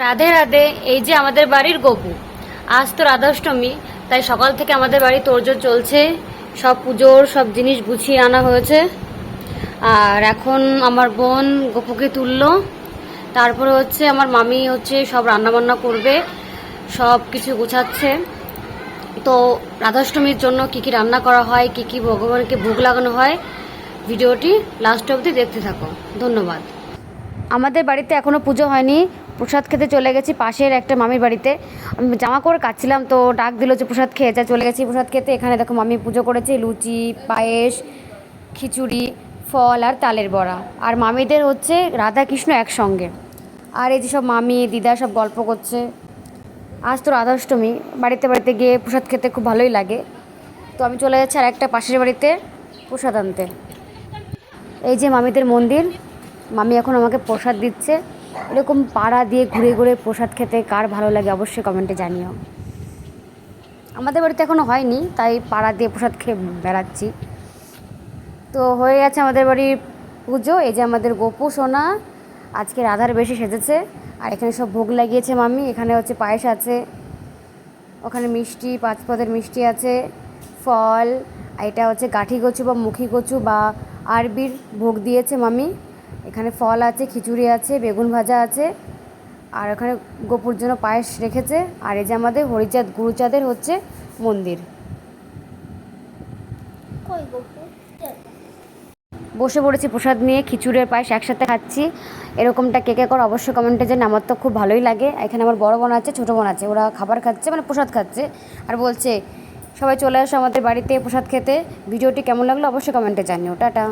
রাধে রাধে। এই যে আমাদের বাড়ির গপু, আজ তো রাধাষ্টমী, তাই সকাল থেকে আমাদের বাড়ি তোড়জোড় চলছে। সব পুজোর সব জিনিস গুছিয়ে আনা হয়েছে। আর এখন আমার বোন গপুকে তুললো, তারপরে হচ্ছে আমার মামি হচ্ছে সব রান্নাবান্না করবে, সব কিছু গোছাচ্ছে। তো রাধাষ্টমীর জন্য কি কি রান্না করা হয়, কি কি ভগবানকে ভোগ লাগানো হয়, ভিডিওটি লাস্ট অবধি দেখতে থাকো। ধন্যবাদ। আমাদের বাড়িতে এখনও পুজো হয়নি, প্রসাদ খেতে চলে গেছি পাশের একটা মামির বাড়িতে। আমি জামা করে কাচ্ছিলাম, তো ডাক দিল যে প্রসাদ খেয়ে যা, চলে গেছি প্রসাদ খেতে। এখানে দেখো মামি পুজো করেছে, লুচি, পায়েস, খিচুড়ি, ফল আর তালের বড়া। আর মামিদের হচ্ছে রাধা কৃষ্ণ একসঙ্গে। আর এই যে সব মামি দিদা সব গল্প করছে। আজ তো রাধাষ্টমী, বাড়িতে বাড়িতে গিয়ে প্রসাদ খেতে খুব ভালোই লাগে। তো আমি চলে যাচ্ছি আর একটা পাশের বাড়িতে প্রসাদ আনতে। এই যে মামিদের মন্দির, মামি এখন আমাকে প্রসাদ দিচ্ছে। এরকম পাড়া দিয়ে ঘুরে ঘুরে প্রসাদ খেতে কার ভালো লাগে অবশ্যই কমেন্টে জানিও। আমাদের বাড়িতে এখনও হয়নি, তাই পাড়া দিয়ে প্রসাদ খেয়ে বেড়াচ্ছি। তো হয়ে গেছে আমাদের বাড়ির পুজো। এই যে আমাদের গপু সোনা আজকে রাধার বেশি সেজেছে। আর এখানে সব ভোগ লাগিয়েছে মামি। এখানে হচ্ছে পায়েস আছে, ওখানে মিষ্টি, 5 পদের মিষ্টি আছে, ফল, আর এটা হচ্ছে গাঠি কচু বা মুখী কচু বা আরবির ভোগ দিয়েছে মামি। এখানে ফল আছে, খিচুড়ি আছে, বেগুন ভাজা আছে, আর ওখানে গোপুর জন্য পায়েস রেখেছে। আর এই যে আমাদের হরিচাঁদ গুরুচাঁদের হচ্ছে মন্দির। বসে পড়েছি প্রসাদ নিয়ে, খিচুড়ির পায়েস একসাথে খাচ্ছি। এরকমটা কে কে করে অবশ্যই কমেন্টে জানি। আমার তো খুব ভালোই লাগে। এখানে আমার বড় বোন আছে, ছোটো বোন আছে, ওরা খাবার খাচ্ছে, মানে প্রসাদ খাচ্ছে। আর বলছে সবাই চলে আসো আমাদের বাড়িতে প্রসাদ খেতে। ভিডিওটি কেমন লাগলো অবশ্যই কমেন্টে জানিও। টাটা।